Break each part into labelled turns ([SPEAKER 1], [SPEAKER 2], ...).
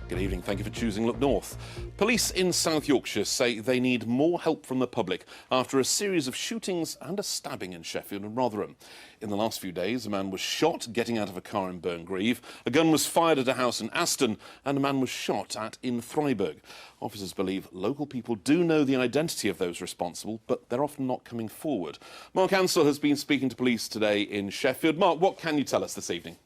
[SPEAKER 1] Good evening, thank you for choosing Look North. Police in South Yorkshire say they need more help from the public after a series of shootings and a stabbing in Sheffield and Rotherham. In the last few days, a man was shot getting out of a car in Burngreave, a gun was fired at a house in Aston, and a man was shot at in Freiburg. Officers believe local people do know the identity of those responsible, but they're often not coming forward. Mark Ansell has been speaking to police today in Sheffield. Mark, what can you tell us this evening?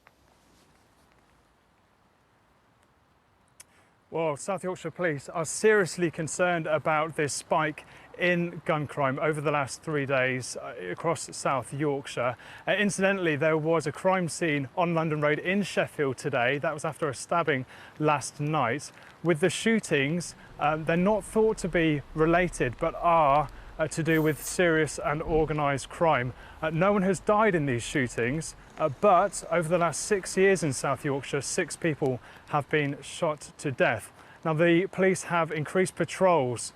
[SPEAKER 2] Well, South Yorkshire Police are seriously concerned about this spike in gun crime over the last 3 days across South Yorkshire. Incidentally, there was a crime scene on London Road in Sheffield today. That was after a stabbing last night. With the shootings, they're not thought to be related, but are to do with serious and organised crime. No one has died in these shootings, but over the last 6 years in South Yorkshire, 6 people have been shot to death. Now, the police have increased patrols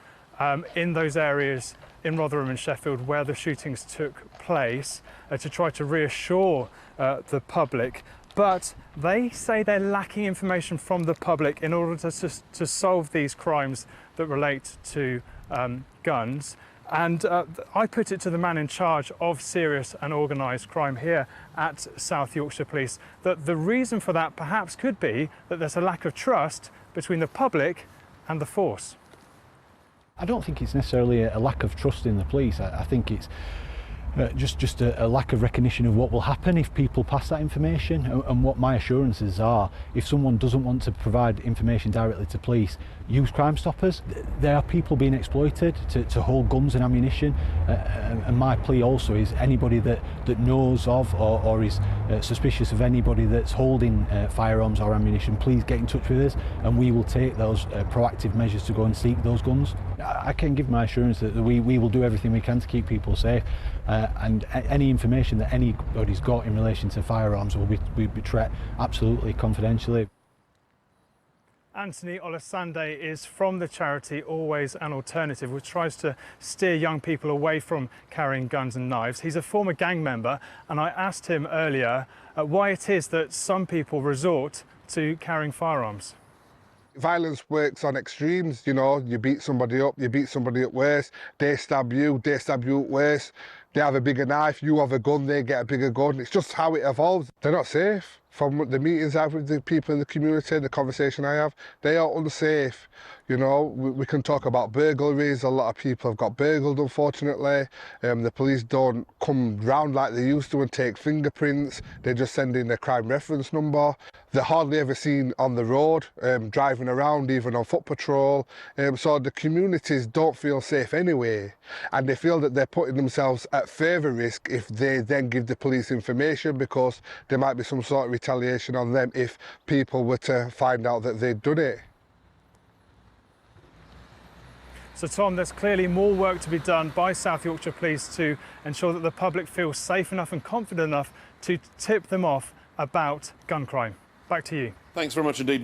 [SPEAKER 2] in those areas in Rotherham and Sheffield where the shootings took place to try to reassure the public. But they say they're lacking information from the public in order to solve these crimes that relate to guns. And I put it to the man in charge of serious and organised crime here at South Yorkshire Police that the reason for that perhaps could be that there's a lack of trust between the public and the force.
[SPEAKER 3] I don't think it's necessarily a lack of trust in the police. I think it's just a lack of recognition of what will happen if people pass that information, and what my assurances are. If someone doesn't want to provide information directly to police, use Crime Stoppers. There are people being exploited to hold guns and ammunition, and my plea also is anybody that knows of or is suspicious of anybody that's holding firearms or ammunition, please get in touch with us and we will take those proactive measures to go and seek those guns. I can give my assurance that we will do everything we can to keep people safe, and any information that anybody's got in relation to firearms will be treated absolutely confidentially.
[SPEAKER 2] Anthony Olasande is from the charity Always an Alternative, which tries to steer young people away from carrying guns and knives. He's a former gang member, and I asked him earlier why it is that some people resort to carrying firearms.
[SPEAKER 4] Violence works on extremes, you know, you beat somebody up worse, they stab you up worse, they have a bigger knife, you have a gun, they get a bigger gun. It's just how it evolves. They're not safe. From the meetings I have with the people in the community, the conversation I have, they are unsafe. You know, we can talk about burglaries. A lot of people have got burgled, unfortunately. The police don't come round like they used to and take fingerprints. They just send in their crime reference number. They're hardly ever seen on the road, driving around, even on foot patrol. So the communities don't feel safe anyway. And they feel that they're putting themselves at further risk if they then give the police information, because there might be some sort of retaliation on them if people were to find out that they'd done it.
[SPEAKER 2] So Tom, there's clearly more work to be done by South Yorkshire Police to ensure that the public feels safe enough and confident enough to tip them off about gun crime. Back to you.
[SPEAKER 1] Thanks very much indeed.